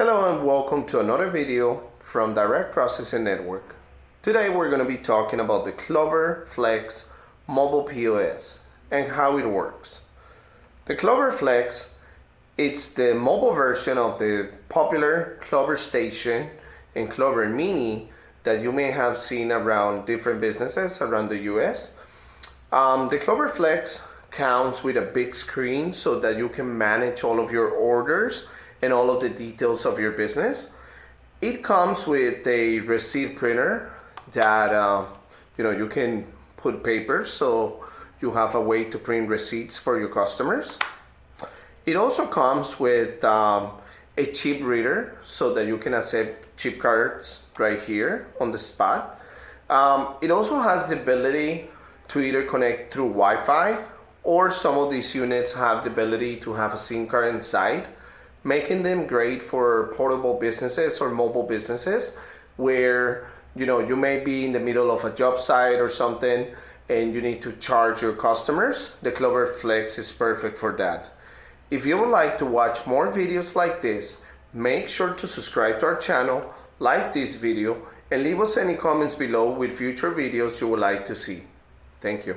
Hello and welcome to another video from Direct Processing Network. Today we're going to be talking about the Clover Flex mobile POS and how it works. The Clover Flex, it's the mobile version of the popular Clover Station and Clover Mini that you may have seen around different businesses around the US. The Clover Flex comes with a big screen so that you can manage all of your orders and all of the details of your business. It comes with a receipt printer that you can put paper, so you have a way to print receipts for your customers. It also comes with a chip reader so that you can accept chip cards right here on the spot. It also has the ability to either connect through Wi-Fi, or some of these units have the ability to have a SIM card inside, making them great for portable businesses or mobile businesses where you may be in the middle of a job site or something and you need to charge your customers. The Clover Flex is perfect for that. If you would like to watch more videos like this, make sure to subscribe to our channel, like this video, and leave us any comments below with future videos you would like to see. Thank you.